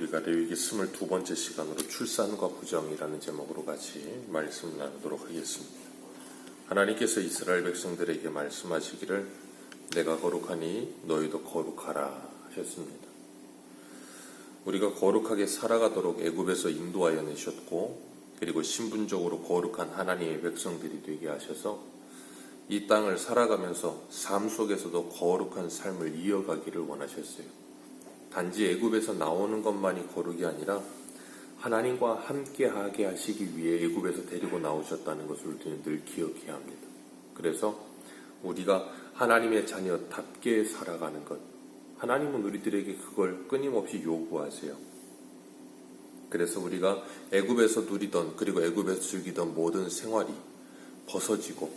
우리가 레위기 22번째 시간으로 출산과 부정이라는 제목으로 같이 말씀을 나누도록 하겠습니다. 하나님께서 이스라엘 백성들에게 말씀하시기를 내가 거룩하니 너희도 거룩하라 하셨습니다. 우리가 거룩하게 살아가도록 애굽에서 인도하여 내셨고 그리고 신분적으로 거룩한 하나님의 백성들이 되게 하셔서 이 땅을 살아가면서 삶 속에서도 거룩한 삶을 이어가기를 원하셨어요. 단지 애굽에서 나오는 것만이 거룩이 아니라 하나님과 함께하게 하시기 위해 애굽에서 데리고 나오셨다는 것을 우리는 늘 기억해야 합니다. 그래서 우리가 하나님의 자녀답게 살아가는 것, 하나님은 우리들에게 그걸 끊임없이 요구하세요. 그래서 우리가 애굽에서 누리던 그리고 애굽에서 즐기던 모든 생활이 벗어지고,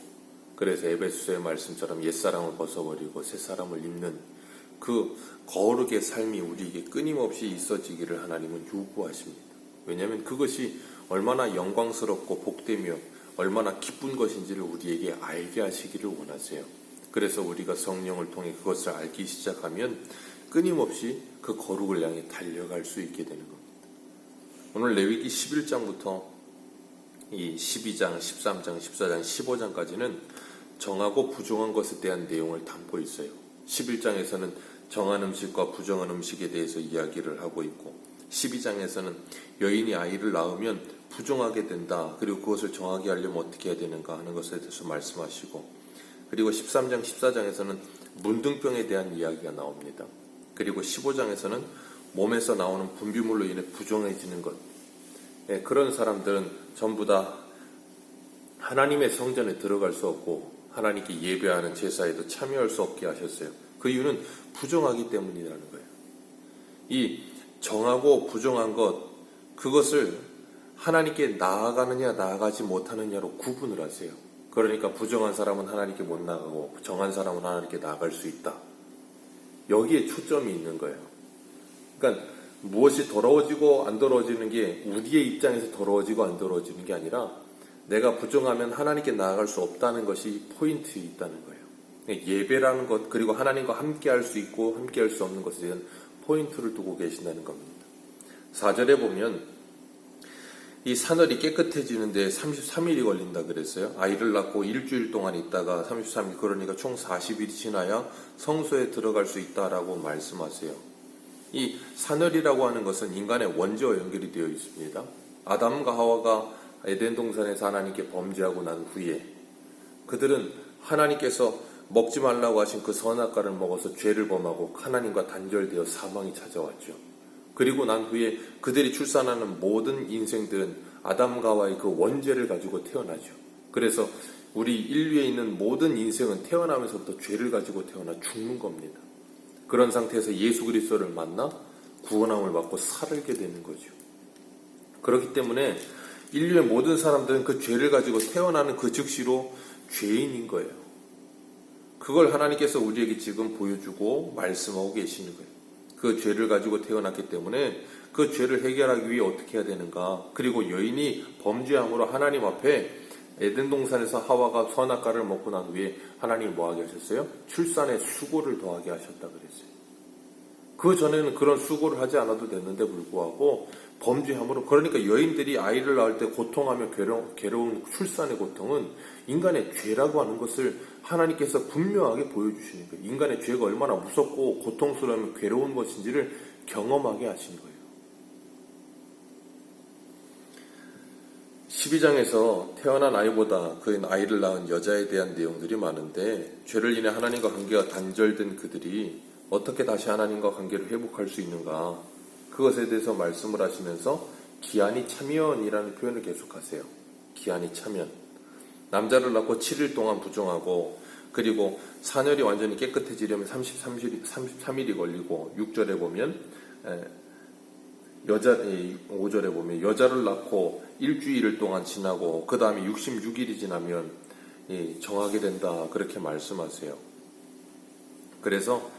그래서 에베소서의 말씀처럼 옛사람을 벗어버리고 새사람을 입는 그 거룩의 삶이 우리에게 끊임없이 있어지기를 하나님은 요구하십니다. 왜냐하면 그것이 얼마나 영광스럽고 복되며 얼마나 기쁜 것인지를 우리에게 알게 하시기를 원하세요. 그래서 우리가 성령을 통해 그것을 알기 시작하면 끊임없이 그 거룩을 향해 달려갈 수 있게 되는 겁니다. 오늘 레위기 11장부터 이 12장, 13장, 14장, 15장까지는 정하고 부정한 것에 대한 내용을 담고 있어요. 11장에서는 정한 음식과 부정한 음식에 대해서 이야기를 하고 있고, 12장에서는 여인이 아이를 낳으면 부정하게 된다, 그리고 그것을 정하게 하려면 어떻게 해야 되는가 하는 것에 대해서 말씀하시고, 그리고 13장, 14장에서는 문둥병에 대한 이야기가 나옵니다. 그리고 15장에서는 몸에서 나오는 분비물로 인해 부정해지는 것, 그런 사람들은 전부 다 하나님의 성전에 들어갈 수 없고 하나님께 예배하는 제사에도 참여할 수 없게 하셨어요. 그 이유는 부정하기 때문이라는 거예요. 이 정하고 부정한 것, 그것을 하나님께 나아가느냐 나아가지 못하느냐로 구분을 하세요. 그러니까 부정한 사람은 하나님께 못 나가고 정한 사람은 하나님께 나아갈 수 있다. 여기에 초점이 있는 거예요. 그러니까 무엇이 더러워지고 안 더러워지는 게 우리의 입장에서 더러워지고 안 더러워지는 게 아니라 내가 부정하면 하나님께 나아갈 수 없다는 것이 포인트에 있다는 거예요. 예배라는 것, 그리고 하나님과 함께 할 수 있고 함께 할 수 없는 것에 대한 포인트를 두고 계신다는 겁니다. 4절에 보면 이 사늘이 깨끗해지는데 33일이 걸린다 그랬어요. 아이를 낳고 일주일 동안 있다가 33일, 그러니까 총 40일이 지나야 성소에 들어갈 수 있다라고 말씀하세요. 이 사늘이라고 하는 것은 인간의 원죄와 연결이 되어 있습니다. 아담과 하와가 에덴 동산에서 하나님께 범죄하고 난 후에 그들은 하나님께서 먹지 말라고 하신 그 선악과를 먹어서 죄를 범하고 하나님과 단절되어 사망이 찾아왔죠. 그리고 난 후에 그들이 출산하는 모든 인생들은 아담과 하와의 그 원죄를 가지고 태어나죠. 그래서 우리 인류에 있는 모든 인생은 태어나면서부터 죄를 가지고 태어나 죽는 겁니다. 그런 상태에서 예수 그리스도를 만나 구원함을 받고 살게 되는 거죠. 그렇기 때문에 인류의 모든 사람들은 그 죄를 가지고 태어나는 그 즉시로 죄인인 거예요. 그걸 하나님께서 우리에게 지금 보여주고 말씀하고 계시는 거예요. 그 죄를 가지고 태어났기 때문에 그 죄를 해결하기 위해 어떻게 해야 되는가. 그리고 여인이 범죄함으로 하나님 앞에 에덴 동산에서 하와가 선악과를 먹고 난 후에 하나님이 뭐하게 하셨어요? 출산에 수고를 더하게 하셨다 그랬어요. 그 전에는 그런 수고를 하지 않아도 됐는데 불구하고 범죄함으로, 그러니까 여인들이 아이를 낳을 때 고통하며 괴로운 출산의 고통은 인간의 죄라고 하는 것을 하나님께서 분명하게 보여주시는 거예요. 인간의 죄가 얼마나 무섭고 고통스러우며 괴로운 것인지를 경험하게 하신 거예요. 12장에서 태어난 아이보다 그 아이를 낳은 여자에 대한 내용들이 많은데, 죄를 인해 하나님과 관계가 단절된 그들이 어떻게 다시 하나님과 관계를 회복할 수 있는가, 그것에 대해서 말씀을 하시면서 기한이 차면이라는 표현을 계속하세요. 기한이 차면. 남자를 낳고 7일 동안 부정하고, 그리고 사늘이 완전히 깨끗해지려면 33일이 걸리고, 6절에 보면 5절에 보면 여자를 낳고 일주일 동안 지나고 그 다음에 66일이 지나면 정하게 된다, 그렇게 말씀하세요. 그래서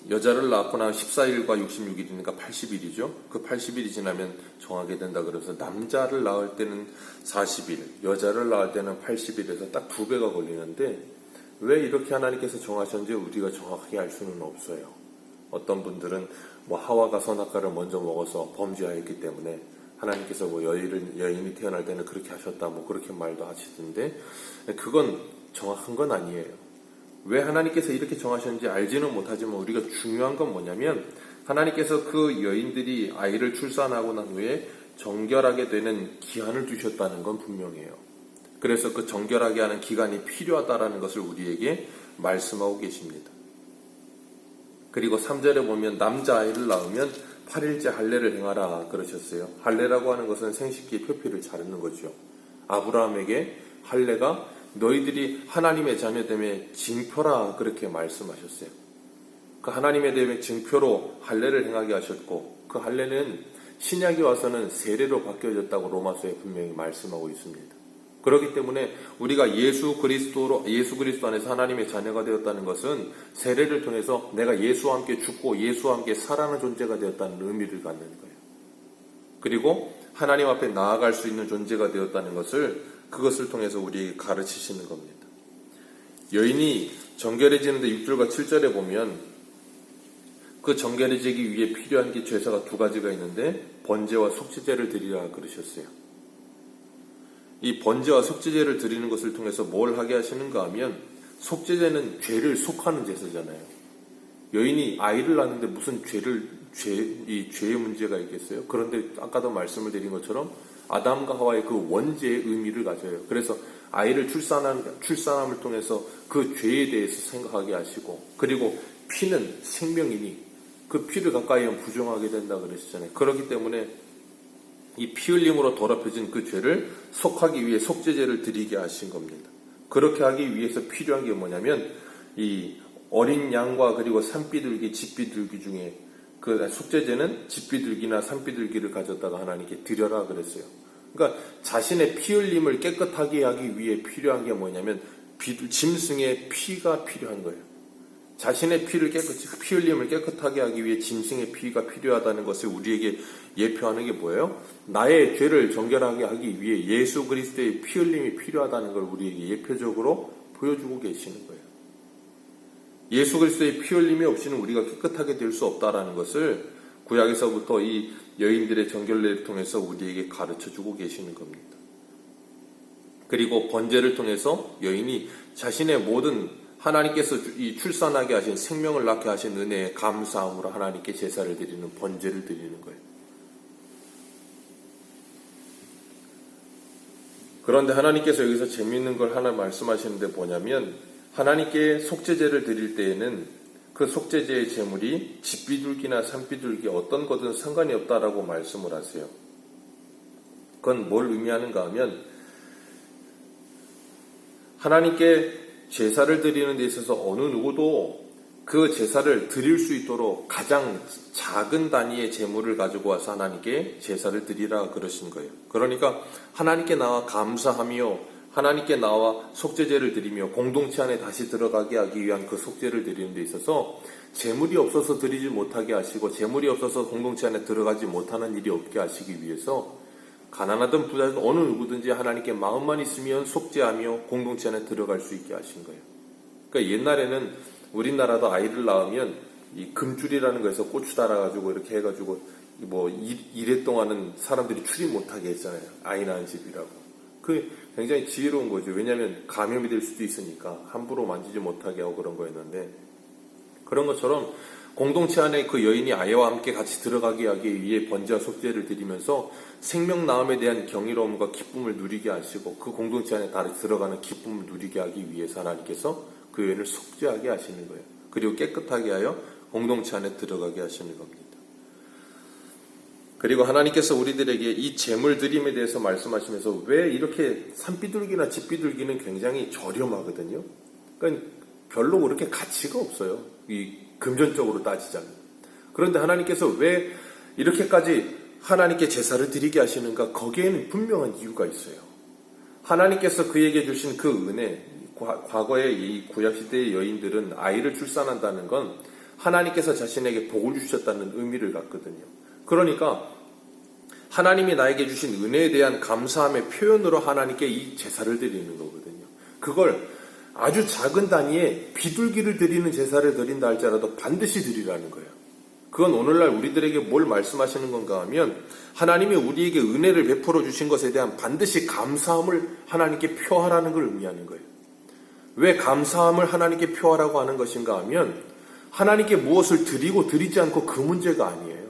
여자를 낳고 나면 14일과 66일이니까 80일이죠. 그 80일이 지나면 정하게 된다. 그래서 남자를 낳을 때는 40일, 여자를 낳을 때는 80일에서 딱 2배가 걸리는데, 왜 이렇게 하나님께서 정하셨는지 우리가 정확하게 알 수는 없어요. 어떤 분들은 뭐 하와가 선악과를 먼저 먹어서 범죄하였기 때문에 하나님께서 뭐 여인이 태어날 때는 그렇게 하셨다 뭐 그렇게 말도 하시던데 그건 정확한 건 아니에요. 왜 하나님께서 이렇게 정하셨는지 알지는 못하지만 우리가 중요한 건 뭐냐면 하나님께서 그 여인들이 아이를 출산하고 난 후에 정결하게 되는 기한을 두셨다는 건 분명해요. 그래서 그 정결하게 하는 기간이 필요하다라는 것을 우리에게 말씀하고 계십니다. 그리고 3절에 보면 남자아이를 낳으면 8일째 할례를 행하라 그러셨어요. 할례라고 하는 것은 생식기 표피를 자르는 거죠. 아브라함에게 할례가 너희들이 하나님의 자녀됨에 징표라 그렇게 말씀하셨어요. 그 하나님의 대면 징표로 할례를 행하게 하셨고 그 할례는 신약에 와서는 세례로 바뀌어졌다고 로마서에 분명히 말씀하고 있습니다. 그렇기 때문에 우리가 예수 그리스도 안에서 하나님의 자녀가 되었다는 것은 세례를 통해서 내가 예수와 함께 죽고 예수와 함께 살아가는 존재가 되었다는 의미를 갖는 거예요. 그리고 하나님 앞에 나아갈 수 있는 존재가 되었다는 것을 그것을 통해서 우리에게 가르치시는 겁니다. 여인이 정결해지는데 6절과 7절에 보면 그 정결해지기 위해 필요한 게 제사가 두 가지가 있는데 번제와 속죄제를 드리라 그러셨어요. 이 번제와 속죄제를 드리는 것을 통해서 뭘 하게 하시는가 하면 속죄제는 죄를 속하는 제사잖아요. 여인이 아이를 낳는데 무슨 죄의 문제가 있겠어요? 그런데 아까도 말씀을 드린 것처럼 아담과 하와의 그 원죄의 의미를 가져요. 그래서 아이를 출산함을 통해서 그 죄에 대해서 생각하게 하시고 그리고 피는 생명이니 그 피를 가까이 하면 부정하게 된다 그러시잖아요. 그렇기 때문에 이 피 흘림으로 더럽혀진 그 죄를 속하기 위해 속죄제를 드리게 하신 겁니다. 그렇게 하기 위해서 필요한 게 뭐냐면 이 어린 양과 그리고 산비둘기, 집비둘기 중에 그 속죄제는 집비둘기나 산비둘기를 가졌다가 하나님께 드려라 그랬어요. 그러니까 자신의 피 흘림을 깨끗하게 하기 위해 필요한 게 뭐냐면 짐승의 피가 필요한 거예요. 자신의 피 흘림을 깨끗하게 하기 위해 짐승의 피가 필요하다는 것을 우리에게 예표하는 게 뭐예요? 나의 죄를 정결하게 하기 위해 예수 그리스도의 피 흘림이 필요하다는 걸 우리에게 예표적으로 보여주고 계시는 거예요. 예수 그리스도의 피 흘림이 없이는 우리가 깨끗하게 될 수 없다라는 것을 구약에서부터 이 여인들의 정결례를 통해서 우리에게 가르쳐주고 계시는 겁니다. 그리고 번제를 통해서 여인이 자신의 모든 하나님께서 이 출산하게 하신 생명을 낳게 하신 은혜에 감사함으로 하나님께 제사를 드리는 번제를 드리는 거예요. 그런데 하나님께서 여기서 재미있는 걸 하나 말씀하시는데 뭐냐면 하나님께 속죄제를 드릴 때에는 그 속죄제의 제물이 집비둘기나 산비둘기 어떤 거든 상관이 없다라고 말씀을 하세요. 그건 뭘 의미하는가 하면 하나님께 제사를 드리는 데 있어서 어느 누구도 그 제사를 드릴 수 있도록 가장 작은 단위의 제물을 가지고 와서 하나님께 제사를 드리라 그러신 거예요. 그러니까 하나님께 나와 감사하며 하나님께 나와 속죄제를 드리며 공동체 안에 다시 들어가게 하기 위한 그 속죄를 드리는 데 있어서 제물이 없어서 드리지 못하게 하시고 제물이 없어서 공동체 안에 들어가지 못하는 일이 없게 하시기 위해서 가난하든 부자든 어느 누구든지 하나님께 마음만 있으면 속죄하며 공동체 안에 들어갈 수 있게 하신 거예요. 그러니까 옛날에는 우리나라도 아이를 낳으면 이 금줄이라는 거에서 고추 달아가지고 이렇게 해가지고 뭐 이래 동안은 사람들이 출입 못하게 했잖아요. 아이 낳은 집이라고. 그 굉장히 지혜로운 거죠. 왜냐하면 감염이 될 수도 있으니까 함부로 만지지 못하게 하고 그런 거였는데 그런 것처럼 공동체 안에 그 여인이 아이와 함께 같이 들어가게 하기 위해 번제와 속죄를 드리면서 생명 나음에 대한 경이로움과 기쁨을 누리게 하시고 그 공동체 안에 다시 들어가는 기쁨을 누리게 하기 위해서 하나님께서 그 여인을 속죄하게 하시는 거예요. 그리고 깨끗하게 하여 공동체 안에 들어가게 하시는 겁니다. 그리고 하나님께서 우리들에게 이 제물 드림에 대해서 말씀하시면서 왜 이렇게 산비둘기나 집비둘기는 굉장히 저렴하거든요. 그러니까 별로 그렇게 가치가 없어요. 이 금전적으로 따지자면. 그런데 하나님께서 왜 이렇게까지 하나님께 제사를 드리게 하시는가? 거기에는 분명한 이유가 있어요. 하나님께서 그에게 주신 그 은혜, 과거의 이 구약시대의 여인들은 아이를 출산한다는 건 하나님께서 자신에게 복을 주셨다는 의미를 갖거든요. 그러니까 하나님이 나에게 주신 은혜에 대한 감사함의 표현으로 하나님께 이 제사를 드리는 거거든요. 그걸 아주 작은 단위의 비둘기를 드리는 제사를 드린다 할지라도 반드시 드리라는 거예요. 그건 오늘날 우리들에게 뭘 말씀하시는 건가 하면 하나님이 우리에게 은혜를 베풀어 주신 것에 대한 반드시 감사함을 하나님께 표하라는 걸 의미하는 거예요. 왜 감사함을 하나님께 표하라고 하는 것인가 하면 하나님께 무엇을 드리고 드리지 않고 그 문제가 아니에요.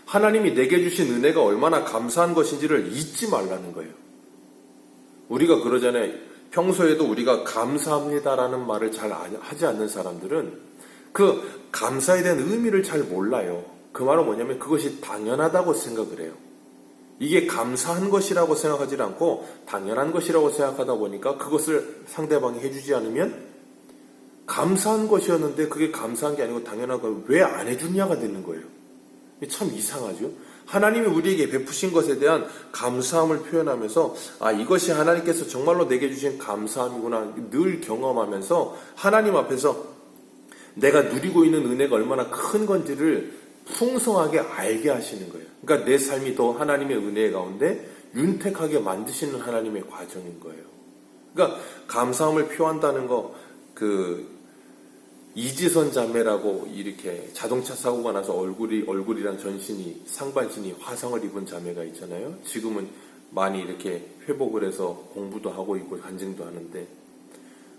하나님이 내게 주신 은혜가 얼마나 감사한 것인지를 잊지 말라는 거예요. 우리가 그러잖아요. 평소에도 우리가 감사합니다라는 말을 잘 하지 않는 사람들은 그 감사에 대한 의미를 잘 몰라요. 그 말은 뭐냐면 그것이 당연하다고 생각을 해요. 이게 감사한 것이라고 생각하지 않고 당연한 것이라고 생각하다 보니까 그것을 상대방이 해주지 않으면 감사한 것이었는데 그게 감사한 게 아니고 당연한 걸 왜 안 해주냐가 되는 거예요. 참 이상하죠. 하나님이 우리에게 베푸신 것에 대한 감사함을 표현하면서 이것이 하나님께서 정말로 내게 주신 감사함이구나 늘 경험하면서 하나님 앞에서 내가 누리고 있는 은혜가 얼마나 큰 건지를 풍성하게 알게 하시는 거예요. 그러니까 내 삶이 더 하나님의 은혜 가운데 윤택하게 만드시는 하나님의 과정인 거예요. 그러니까 감사함을 표한다는 거, 이지선 자매라고 이렇게 자동차 사고가 나서 얼굴이랑 전신이 상반신이 화상을 입은 자매가 있잖아요. 지금은 많이 이렇게 회복을 해서 공부도 하고 있고 간증도 하는데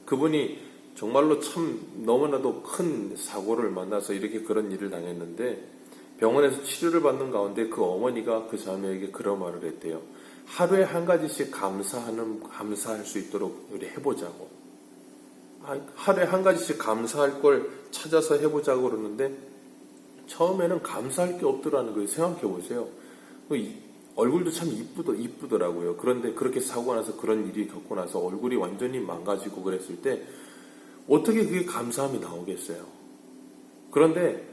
그분이 정말로 참 너무나도 큰 사고를 만나서 이렇게 그런 일을 당했는데 병원에서 치료를 받는 가운데 그 어머니가 그 자매에게 그런 말을 했대요. 하루에 한 가지씩 감사할 수 있도록 우리 해보자고. 하루에 한 가지씩 감사할 걸 찾아서 해보자고 그러는데 처음에는 감사할 게 없더라는 거예요. 생각해 보세요. 얼굴도 참 이쁘더라고요. 그런데 그렇게 사고 나서 그런 일이 겪고 나서 얼굴이 완전히 망가지고 그랬을 때 어떻게 그게 감사함이 나오겠어요. 그런데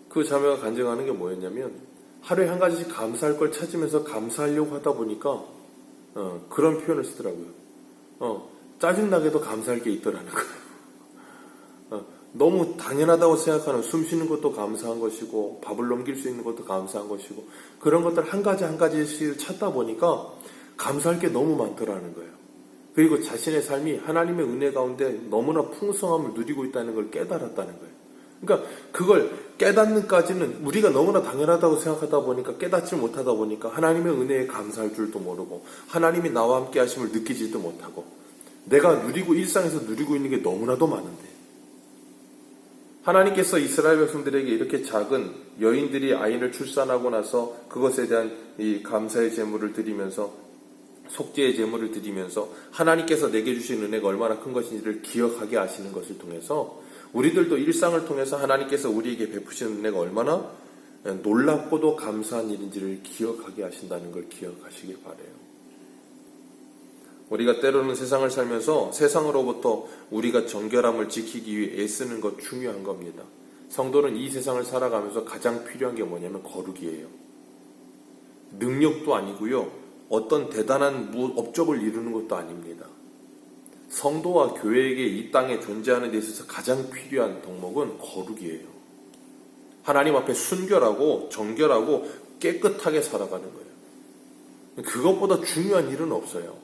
그 자매가 간증하는 게 뭐였냐면 하루에 한 가지씩 감사할 걸 찾으면서 감사하려고 하다 보니까 그런 표현을 쓰더라고요. 짜증나게도 감사할 게 있더라는 거예요. 너무 당연하다고 생각하는 숨 쉬는 것도 감사한 것이고 밥을 넘길 수 있는 것도 감사한 것이고 그런 것들 한 가지씩 찾다 보니까 감사할 게 너무 많더라는 거예요. 그리고 자신의 삶이 하나님의 은혜 가운데 너무나 풍성함을 누리고 있다는 걸 깨달았다는 거예요. 그러니까 그걸 깨닫는까지는 우리가 너무나 당연하다고 생각하다 보니까 깨닫지 못하다 보니까 하나님의 은혜에 감사할 줄도 모르고 하나님이 나와 함께 하심을 느끼지도 못하고 내가 일상에서 누리고 있는 게 너무나도 많은데 하나님께서 이스라엘 백성들에게 이렇게 작은 여인들이 아이를 출산하고 나서 그것에 대한 이 감사의 제물을 드리면서 속죄의 제물을 드리면서 하나님께서 내게 주신 은혜가 얼마나 큰 것인지를 기억하게 하시는 것을 통해서 우리들도 일상을 통해서 하나님께서 우리에게 베푸신 은혜가 얼마나 놀랍고도 감사한 일인지를 기억하게 하신다는 걸 기억하시길 바라요. 우리가 때로는 세상을 살면서 세상으로부터 우리가 정결함을 지키기 위해 애쓰는 것 중요한 겁니다. 성도는 이 세상을 살아가면서 가장 필요한 게 뭐냐면 거룩이에요. 능력도 아니고요. 어떤 대단한 업적을 이루는 것도 아닙니다. 성도와 교회에게 이 땅에 존재하는 데 있어서 가장 필요한 덕목은 거룩이에요. 하나님 앞에 순결하고 정결하고 깨끗하게 살아가는 거예요. 그것보다 중요한 일은 없어요.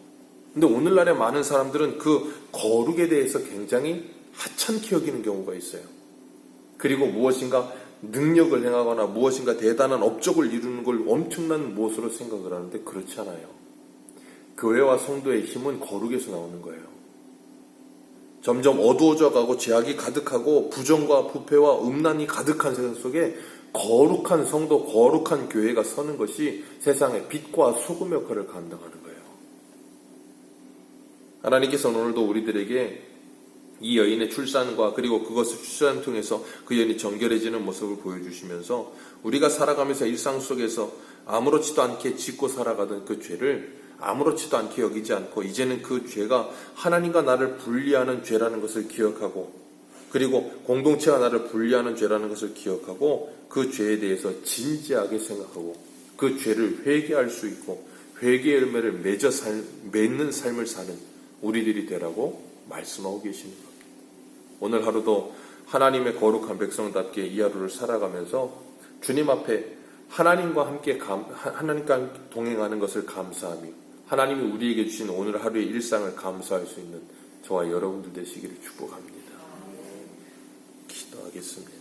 근데 오늘날의 많은 사람들은 그 거룩에 대해서 굉장히 하찮게 여기는 경우가 있어요. 그리고 무엇인가 능력을 행하거나 무엇인가 대단한 업적을 이루는 걸 엄청난 무엇으로 생각을 하는데 그렇지 않아요. 교회와 성도의 힘은 거룩에서 나오는 거예요. 점점 어두워져 가고 죄악이 가득하고 부정과 부패와 음란이 가득한 세상 속에 거룩한 성도, 거룩한 교회가 서는 것이 세상의 빛과 소금 역할을 감당하는 거예요. 하나님께서는 오늘도 우리들에게 이 여인의 출산과 그리고 그것을 출산을 통해서 그 여인이 정결해지는 모습을 보여주시면서 우리가 살아가면서 일상 속에서 아무렇지도 않게 짓고 살아가던 그 죄를 아무렇지도 않게 여기지 않고 이제는 그 죄가 하나님과 나를 분리하는 죄라는 것을 기억하고 그리고 공동체와 나를 분리하는 죄라는 것을 기억하고 그 죄에 대해서 진지하게 생각하고 그 죄를 회개할 수 있고 회개의 열매를 맺는 삶을 사는 우리들이 되라고 말씀하고 계시는 겁니다. 오늘 하루도 하나님의 거룩한 백성답게 이 하루를 살아가면서 주님 앞에 하나님과 동행하는 것을 감사하며 하나님이 우리에게 주신 오늘 하루의 일상을 감사할 수 있는 저와 여러분들 되시기를 축복합니다. 기도하겠습니다.